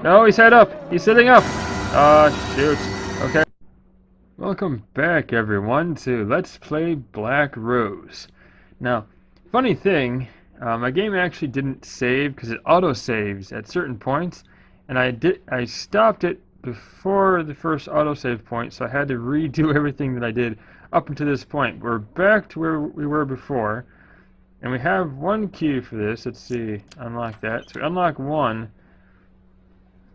No, he's head up. He's sitting up. Ah, shoot. Okay. Welcome back, everyone, to Let's Play Black Rose. Now, funny thing, my game actually didn't save because it auto-saves at certain points, and I stopped it before the first autosave point, so I had to redo everything that I did up until this point. We're back to where we were before, and we have one key for this. Let's see, unlock that. So we unlock one.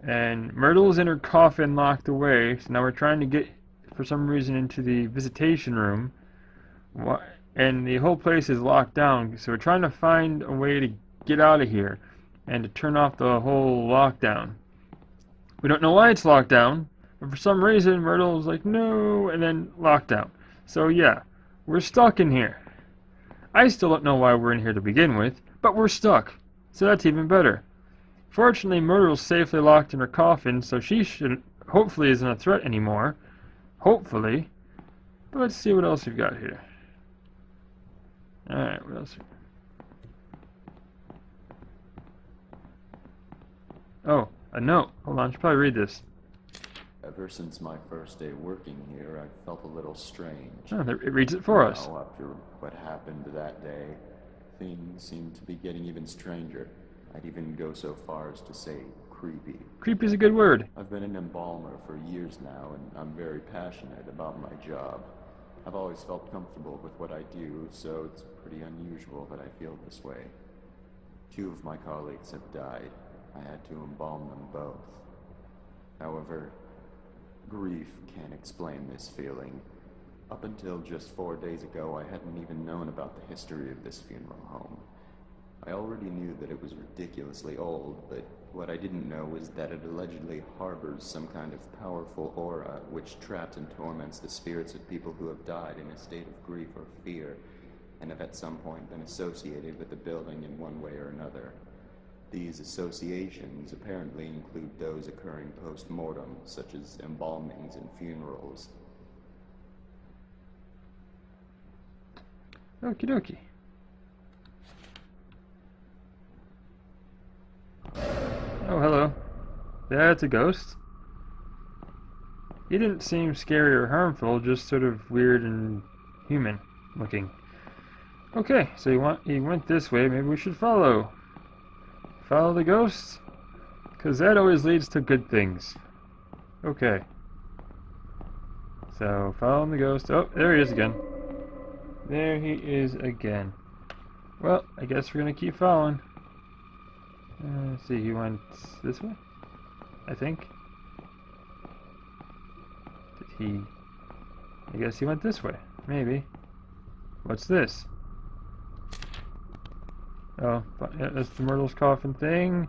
And Myrtle's in her coffin locked away, so now we're trying to get, for some reason, into the visitation room. And the whole place is locked down, so we're trying to find a way to get out of here and to turn off the whole lockdown. We don't know why it's locked down, but for some reason Myrtle's like, no, and then lockdown. So yeah, we're stuck in here. I still don't know why we're in here to begin with, but we're stuck, so that's even better. Fortunately, Myrtle's safely locked in her coffin, so she shouldn't, hopefully isn't a threat anymore. Hopefully. But let's see what else we've got here. Alright, what else? Oh, a note. Hold on, I should probably read this. Ever since my first day working here, I've felt a little strange. Oh, it reads it for us. Now, after what happened that day, things seem to be getting even stranger. I'd even go so far as to say creepy. Creepy's a good word. I've been an embalmer for years now, and I'm very passionate about my job. I've always felt comfortable with what I do, so it's pretty unusual that I feel this way. 2 of my colleagues have died. I had to embalm them both. However, grief can't explain this feeling. Up until just 4 days ago, I hadn't even known about the history of this funeral home. I already knew that it was ridiculously old, but what I didn't know was that it allegedly harbors some kind of powerful aura which traps and torments the spirits of people who have died in a state of grief or fear, and have at some point been associated with the building in one way or another. These associations apparently include those occurring post-mortem, such as embalmings and funerals. Okie dokie. Oh, hello. That's a ghost. He didn't seem scary or harmful, just sort of weird and human looking. Okay, so he went this way. Maybe we should follow. Follow the ghost? Because that always leads to good things. Okay. So, follow the ghost. Oh, there he is again. There he is again. Well, I guess we're going to keep following. Let's see, he went this way? I think. Did he... I guess he went this way. Maybe. What's this? Oh, yeah, that's the Myrtle's coffin thing.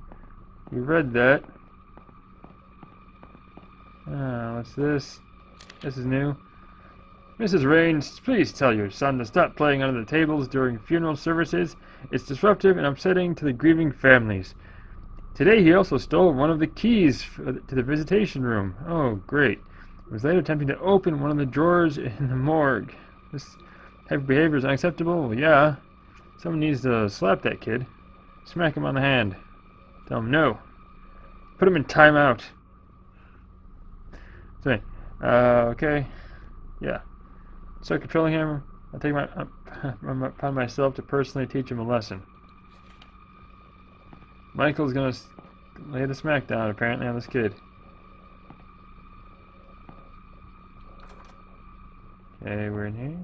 We read that. What's this? This is new. Mrs. Raines, please tell your son to stop playing under the tables during funeral services. It's disruptive and upsetting to the grieving families. Today he also stole one of the keys to the visitation room. Oh, great. He was later attempting to open one of the drawers in the morgue. This type of behavior is unacceptable? Well, yeah. Someone needs to slap that kid. Smack him on the hand. Tell him no. Put him in timeout. So, okay. Yeah. Start controlling him. I'll take upon myself to personally teach him a lesson. Michael's gonna lay the smack down apparently on this kid. Okay, we're in here.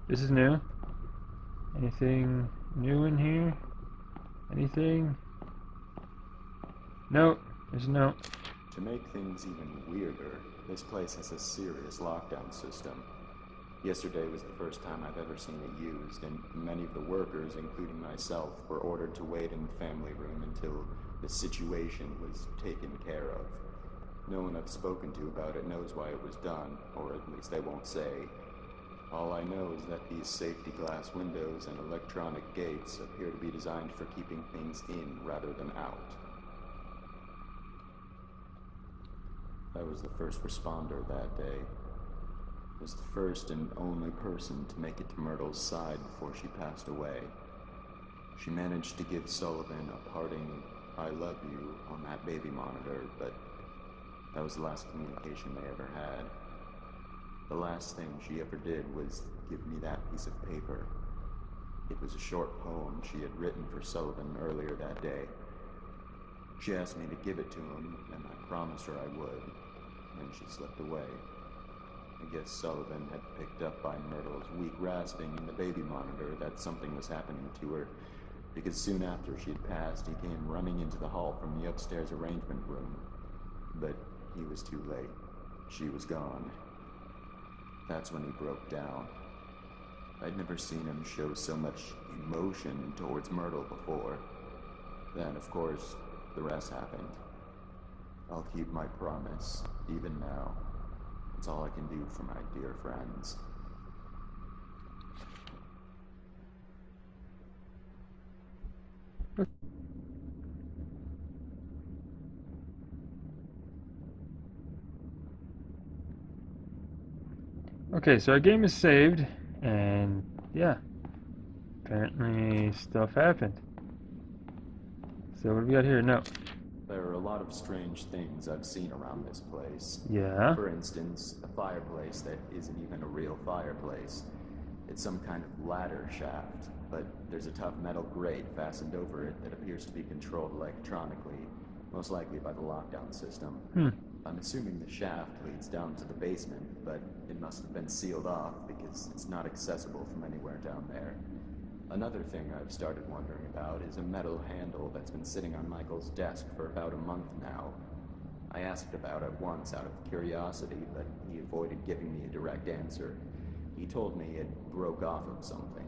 This is new. Anything new in here? Anything? Nope. There's no. To make things even weirder, this place has a serious lockdown system. Yesterday was the first time I've ever seen it used, and many of the workers, including myself, were ordered to wait in the family room until the situation was taken care of. No one I've spoken to about it knows why it was done, or at least they won't say. All I know is that these safety glass windows and electronic gates appear to be designed for keeping things in rather than out. I was the first responder that day. Was the first and only person to make it to Myrtle's side before she passed away. She managed to give Sullivan a parting "I love you" on that baby monitor, but that was the last communication they ever had. The last thing she ever did was give me that piece of paper. It was a short poem she had written for Sullivan earlier that day. She asked me to give it to him, and I promised her I would. Then she slipped away. I guess Sullivan had picked up by Myrtle's weak rasping in the baby monitor that something was happening to her, because soon after she had passed, he came running into the hall from the upstairs arrangement room. But he was too late. She was gone. That's when he broke down. I'd never seen him show so much emotion towards Myrtle before. Then, of course, the rest happened. I'll keep my promise, even now. It's all I can do for my dear friends. Okay, so our game is saved, and yeah, apparently stuff happened. So what do we got here? No. There are a lot of strange things I've seen around this place. Yeah. For instance, a fireplace that isn't even a real fireplace. It's some kind of ladder shaft, but there's a tough metal grate fastened over it that appears to be controlled electronically, most likely by the lockdown system. I'm assuming the shaft leads down to the basement, but it must have been sealed off because it's not accessible from anywhere down there. Another thing I've started wondering about is a metal handle that's been sitting on Michael's desk for about a month now. I asked about it once out of curiosity, but he avoided giving me a direct answer. He told me it broke off of something.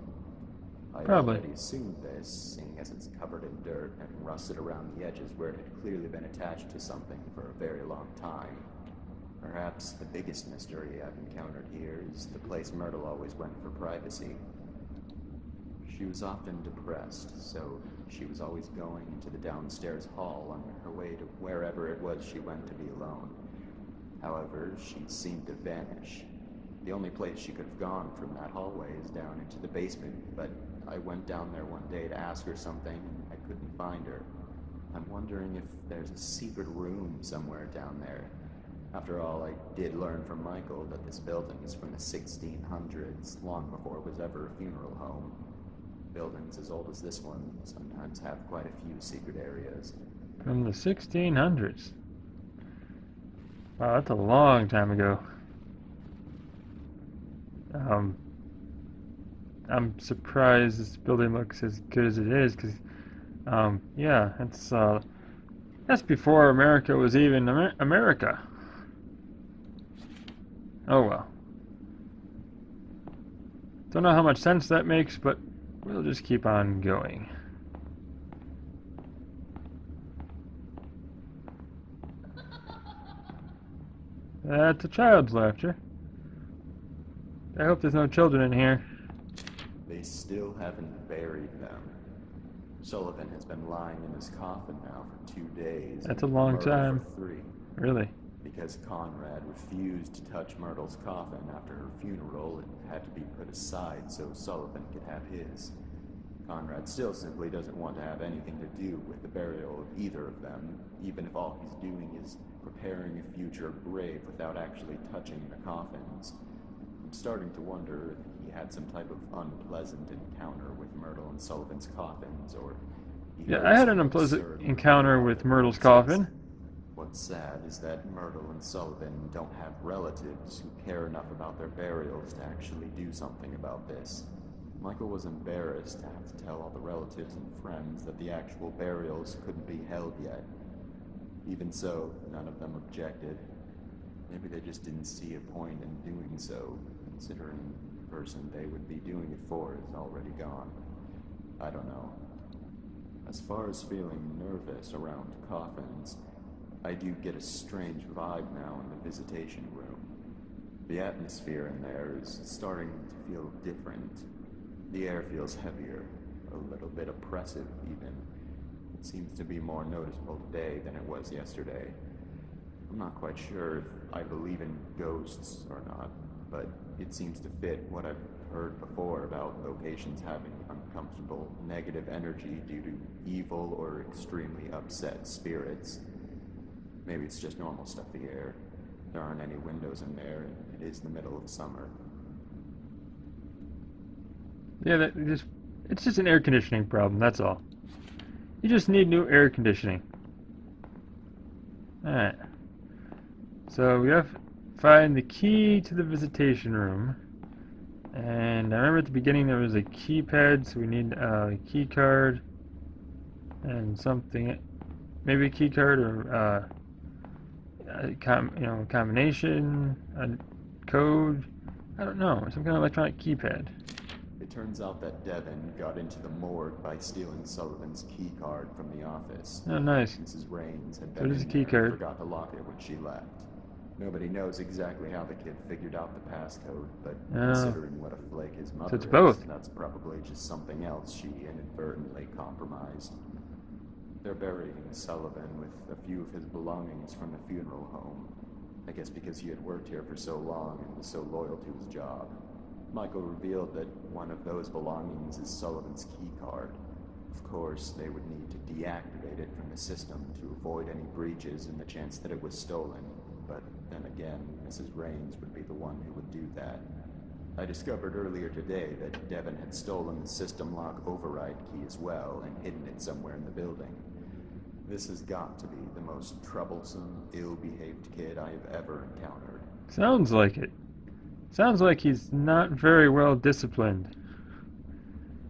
I'd Probably. already assumed this, seeing as it's covered in dirt and rusted around the edges where it had clearly been attached to something for a very long time. Perhaps the biggest mystery I've encountered here is the place Myrtle always went for privacy. She was often depressed, so she was always going into the downstairs hall on her way to wherever it was she went to be alone. However, she seemed to vanish. The only place she could have gone from that hallway is down into the basement, but I went down there one day to ask her something, and I couldn't find her. I'm wondering if there's a secret room somewhere down there. After all, I did learn from Michael that this building is from the 1600s, long before it was ever a funeral home. Buildings as old as this one sometimes have quite a few secret areas. From the 1600s. Wow, that's a long time ago. I'm surprised this building looks as good as it is, because, yeah, that's before America was even America. Oh well. Don't know how much sense that makes, but we'll just keep on going. That's a child's laughter. I hope there's no children in here. They still haven't buried them. Sullivan has been lying in his coffin now for 2 days. That's a and long Myrtle time. For 3. Really? Because Conrad refused to touch Myrtle's coffin after her funeral, it had to be put aside so Sullivan could have his. Conrad still simply doesn't want to have anything to do with the burial of either of them, even if all he's doing is preparing a future grave without actually touching the coffins. I'm starting to wonder if he had some type of unpleasant encounter with Myrtle and Sullivan's coffins, or he Yeah, heard I had some an unpleasant absurd encounter rumor with that Myrtle's exists. coffin. What's sad is that Myrtle and Sullivan don't have relatives who care enough about their burials to actually do something about this. Michael was embarrassed to have to tell all the relatives and friends that the actual burials couldn't be held yet. Even so, none of them objected. Maybe they just didn't see a point in doing so, considering the person they would be doing it for is already gone. I don't know. As far as feeling nervous around coffins, I do get a strange vibe now in the visitation room. The atmosphere in there is starting to feel different. The air feels heavier, a little bit oppressive even. It seems to be more noticeable today than it was yesterday. I'm not quite sure if I believe in ghosts or not. but it seems to fit what I've heard before about locations having uncomfortable negative energy due to evil or extremely upset spirits. Maybe it's just normal stuffy air. There aren't any windows in there, and it is the middle of summer. Yeah, it's just an air conditioning problem, that's all. You just need new air conditioning. Alright. So we have to find the key to the visitation room. And I remember at the beginning there was a keypad, so we need a key card and something, maybe a key card or a combination, a code. I don't know, some kind of electronic keypad. It turns out that Devin got into the morgue by stealing Sullivan's key card from the office. Oh, nice. Mrs. Raines had So been there's a in key there and card. forgot to lock it when she left. Nobody knows exactly how the kid figured out the passcode, but considering what a flake his mother it's both. is, that's probably just something else she inadvertently compromised. They're burying Sullivan with a few of his belongings from the funeral home. I guess because he had worked here for so long and was so loyal to his job. Michael revealed that one of those belongings is Sullivan's key card. Of course, they would need to deactivate it from the system to avoid any breaches and the chance that it was stolen. But then again, Mrs. Raines would be the one who would do that. I discovered earlier today that Devin had stolen the system lock override key as well and hidden it somewhere in the building. This has got to be the most troublesome, ill-behaved kid I have ever encountered. Sounds like it. Sounds like he's not very well disciplined.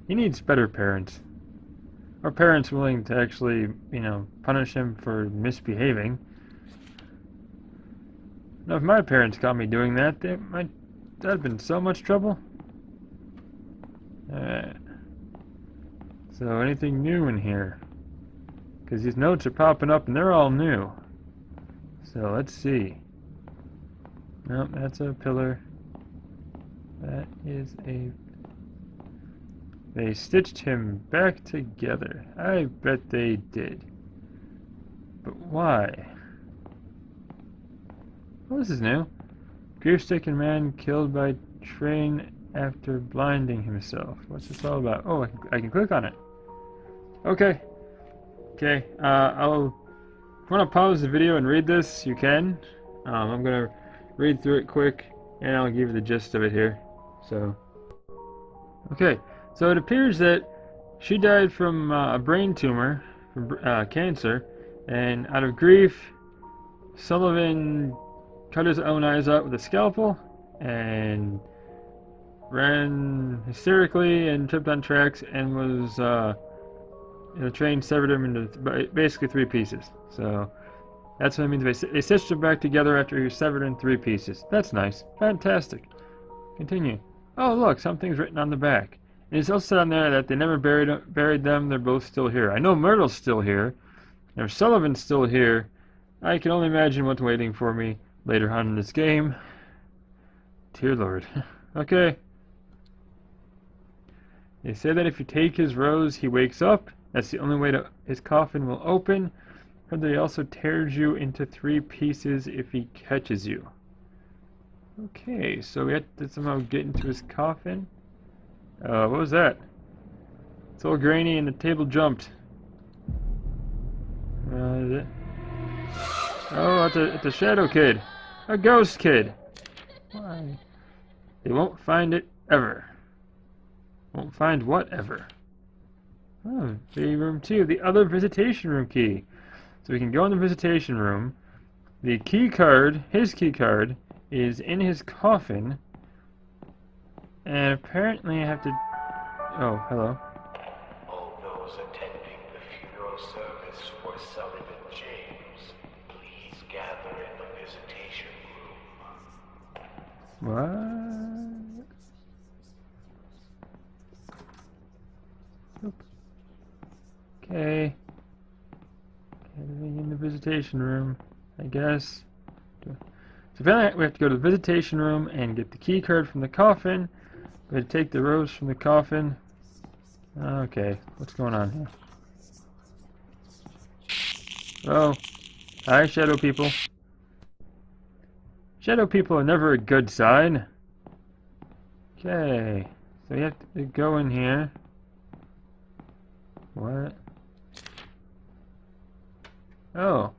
He needs better parents. Or parents willing to actually, punish him for misbehaving. Now, if my parents caught me doing that, that'd have been so much trouble. Alright. So, anything new in here? Because these notes are popping up and they're all new. So, let's see. Nope, that's a pillar. That is a... They stitched him back together. I bet they did. But why? Oh, this is new. Grief-stricken man killed by train after blinding himself. What's this all about? Oh, I can click on it. Okay. Okay, if you want to pause the video and read this, you can. I'm going to read through it quick, and I'll give you the gist of it here. So, okay. So it appears that she died from a brain tumor, from cancer, and out of grief, Sullivan cut his own eyes out with a scalpel and ran hysterically and tripped on tracks and was, the train severed him into basically 3 pieces. So that's what it means. They stitched him back together after he was severed in 3 pieces. That's nice. Fantastic. Continue. Oh, look, something's written on the back. And it's also said on there that they never buried them. They're both still here. I know Myrtle's still here. And if Sullivan's still here, I can only imagine what's waiting for me later on in this game. Dear Lord. Okay. They say that if you take his rose, he wakes up. That's the only way his coffin will open. But he also tears you into 3 pieces if he catches you. Okay, so we have to somehow get into his coffin. What was that? It's all grainy and the table jumped. Oh, it's a shadow kid. A ghost kid. Why? They won't find it ever. Won't find what ever? Oh, the room 2, the other visitation room key. So we can go in the visitation room. The key card, his key card, is in his coffin. And apparently I have to... Oh, hello. All those attending the funeral service for Sullivan James, please gather in the visitation room. What? Oop. Okay. Everything in the visitation room, I guess. So apparently we have to go to the visitation room and get the key card from the coffin. We have to take the rose from the coffin. Okay, what's going on here? Oh, hi, shadow people. Shadow people are never a good sign. Okay, so you have to go in here. What? Oh,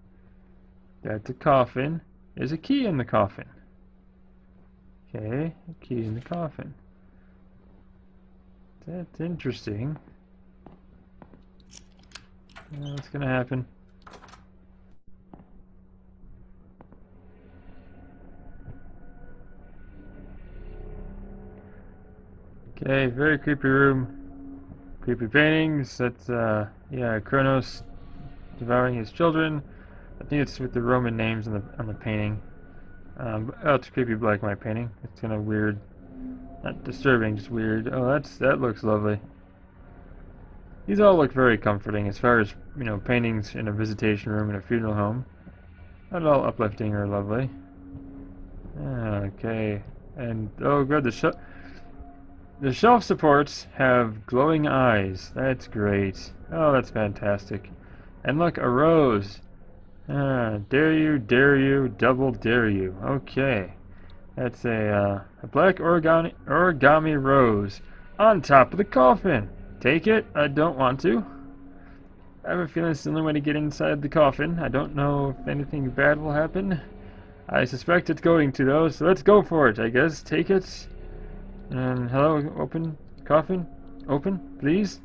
that's a coffin. There's a key in the coffin. Okay, a key in the coffin. That's interesting. What's gonna happen? Okay, very creepy room. Creepy paintings. That's, yeah, Kronos devouring his children. I think it's with the Roman names on the painting. Oh, it's creepy black and white painting. It's kind of weird. Not disturbing, just weird. Oh, that looks lovely. These all look very comforting as far as, you know, paintings in a visitation room in a funeral home. Not all uplifting or lovely. Okay. And, oh good, the shelf supports have glowing eyes. That's great. Oh, that's fantastic. And look, a rose. Dare you, double dare you. Okay. That's a black origami rose on top of the coffin. Take it? I don't want to. I have a feeling it's the only way to get inside the coffin. I don't know if anything bad will happen. I suspect it's going to, though, so let's go for it, I guess. Take it. And hello, open coffin? Open, please?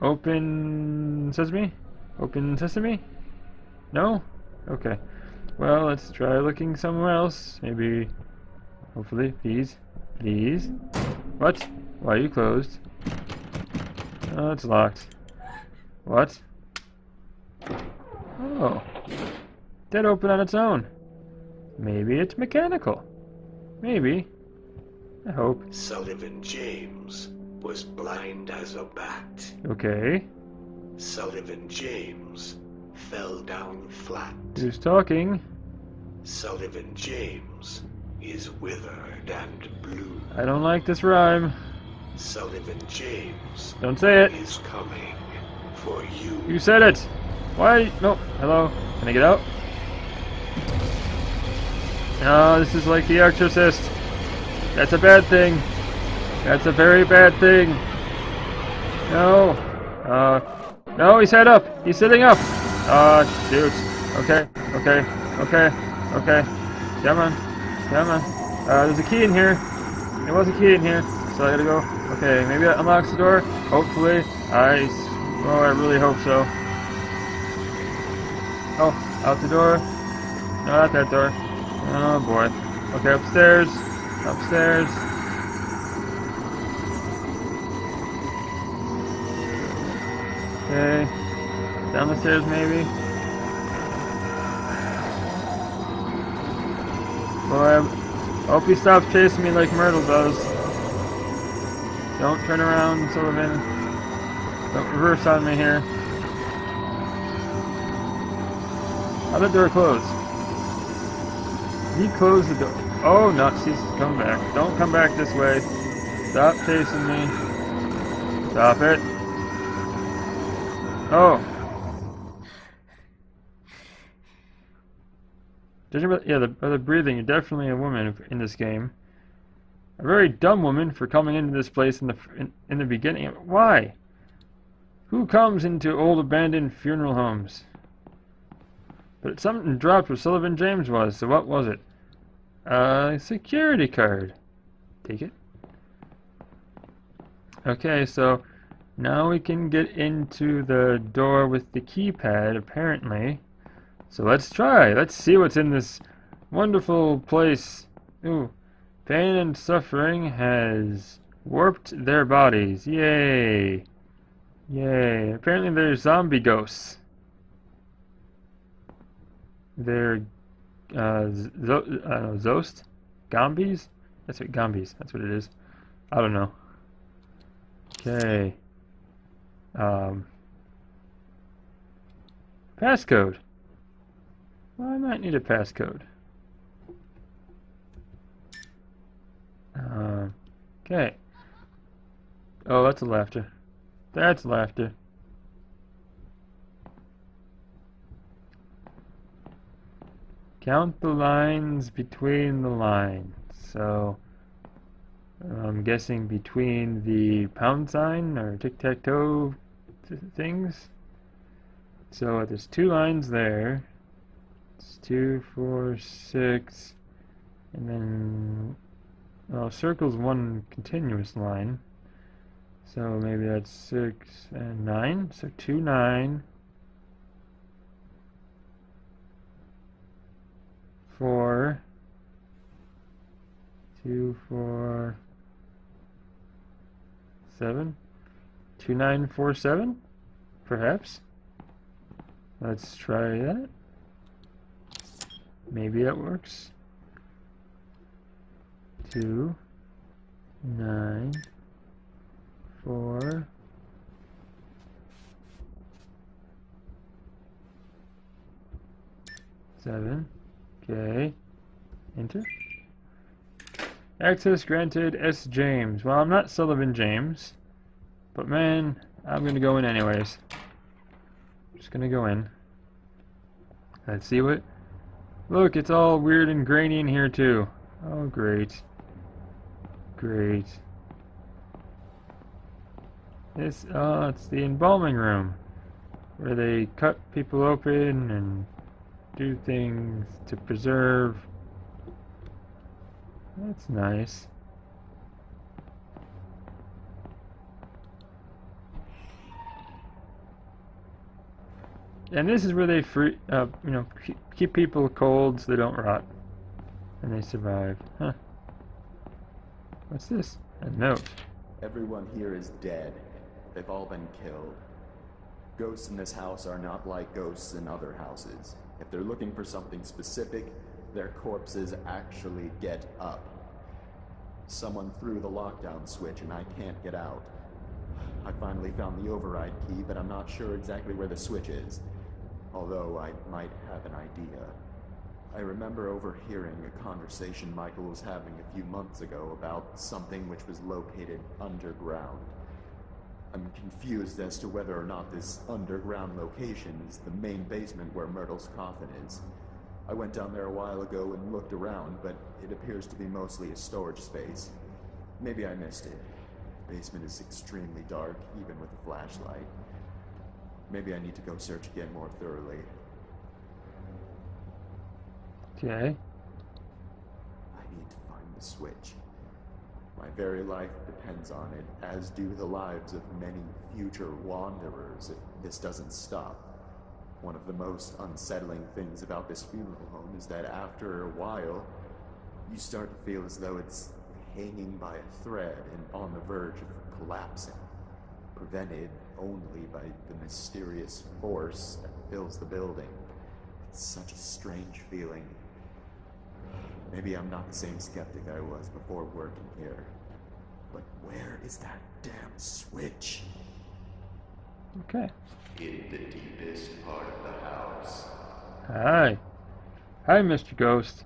Open sesame? Open sesame? No? Okay. Well, let's try looking somewhere else. Maybe, hopefully, please. Please? What? Why are you closed? Oh, it's locked. What? Oh. That opened on its own. Maybe it's mechanical. Maybe. I hope. Sullivan James was blind as a bat. Okay. Sullivan James fell down flat. Who's talking? Sullivan James is withered and blue. I don't like this rhyme. Sullivan James Don't say it. is coming for you. You said it. Why? No. Hello. Can I get out? No, this is like The Exorcist. That's a bad thing. That's a very bad thing. No. No, he's head up. He's sitting up. Shoot. Okay. Okay. Come on. There's a key in here. There was a key in here, so I gotta go. Okay, maybe that unlocks the door. Hopefully. I really hope so. Oh, out the door. No, not that door. Oh boy. Okay, upstairs. Okay. Down the stairs, maybe. Boy, I hope he stops chasing me like Myrtle does. Don't turn around, Sullivan. Don't reverse on me here. How'd the door close? He closed the door. Oh, nuts, he's coming back. Don't come back this way. Stop chasing me. Stop it. Oh. Yeah, the breathing, you're definitely a woman in this game. A very dumb woman for coming into this place in the beginning. Why? Who comes into old abandoned funeral homes? But something dropped where Sullivan James was, so what was it? A security card. Take it. Okay, so now we can get into the door with the keypad, apparently. So let's try. Let's see what's in this wonderful place. Ooh. Pain and suffering has warped their bodies. Yay. Yay. Apparently there's zombie ghosts. They're, Zost? Gombies? That's what Gombies. That's what it is. I don't know. Okay. Passcode. Well, I might need a passcode. Okay. Oh, that's laughter. That's laughter. Count the lines between the lines. So, I'm guessing between the pound sign or tic-tac-toe things. So there's 2 lines there. It's 2, 4, 6, and then, well, circle's 1 continuous line. So maybe that's 6 and 9. So 2, 9, 4, 2, 4, 7, 2, 9, 4, 7, perhaps. Let's try that. Maybe that works. 2, 9, 4, 7. Okay. Enter. Access granted. S. James. Well, I'm not Sullivan James, but man, I'm gonna go in anyways. Just gonna go in. Let's see what. Look, it's all weird and grainy in here too. Oh, great. Great. This, oh, it's the embalming room, where they cut people open and do things to preserve. That's nice. And this is where they keep people cold so they don't rot, and they survive. Huh. What's this? A note. Everyone here is dead. They've all been killed. Ghosts in this house are not like ghosts in other houses. If they're looking for something specific, their corpses actually get up. Someone threw the lockdown switch and I can't get out. I finally found the override key, but I'm not sure exactly where the switch is. Although I might have an idea. I remember overhearing a conversation Michael was having a few months ago about something which was located underground. I'm confused as to whether or not this underground location is the main basement where Myrtle's coffin is. I went down there a while ago and looked around, but it appears to be mostly a storage space. Maybe I missed it. The basement is extremely dark, even with a flashlight. Maybe I need to go search again more thoroughly. Okay. I need to find the switch. My very life depends on it, as do the lives of many future wanderers if this doesn't stop. One of the most unsettling things about this funeral home is that after a while, you start to feel as though it's hanging by a thread and on the verge of collapsing, prevented only by the mysterious force that fills the building. It's such a strange feeling. Maybe I'm not the same skeptic I was before working here. But where is that damn switch? Okay. In the deepest part of the house. Hi. Hi, Mr. Ghost.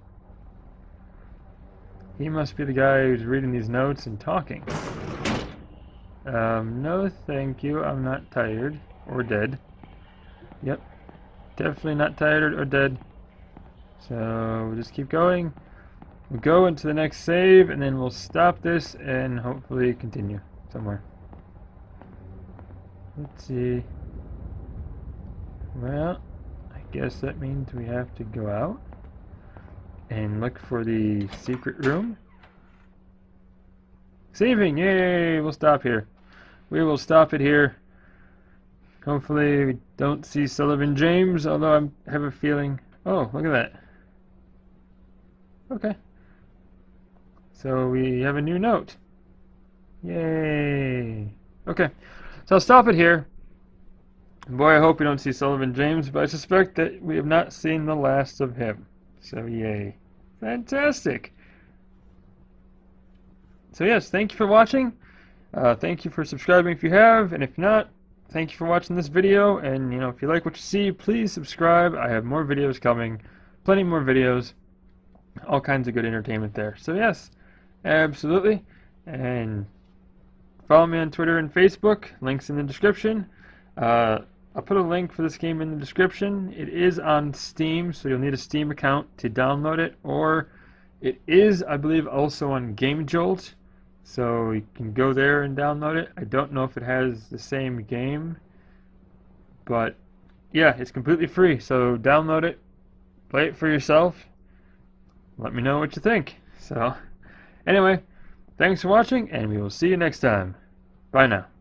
He must be the guy who's reading these notes and talking. No thank you. I'm not tired. Or dead. Yep. Definitely not tired or dead. So, we'll just keep going. We'll go into the next save, and then we'll stop this and hopefully continue somewhere. Let's see. Well, I guess that means we have to go out and look for the secret room. Saving! Yay! We'll stop here. We will stop it here. Hopefully we don't see Sullivan James, although I have a feeling... Oh, look at that. Okay. So we have a new note. Yay! Okay. So I'll stop it here. Boy, I hope we don't see Sullivan James, but I suspect that we have not seen the last of him. So yay. Fantastic! So yes, thank you for watching. Thank you for subscribing if you have, and if not, thank you for watching this video. And if you like what you see, please subscribe. I have more videos coming, plenty more videos, all kinds of good entertainment there. So yes, absolutely. And follow me on Twitter and Facebook. Links in the description. I'll put a link for this game in the description. It is on Steam, so you'll need a Steam account to download it, or it is, I believe, also on Game Jolt. So you can go there and download it. I don't know if it has the same game, but yeah, it's completely free. So download it, play it for yourself. Let me know what you think. So anyway, thanks for watching, and we will see you next time. Bye now.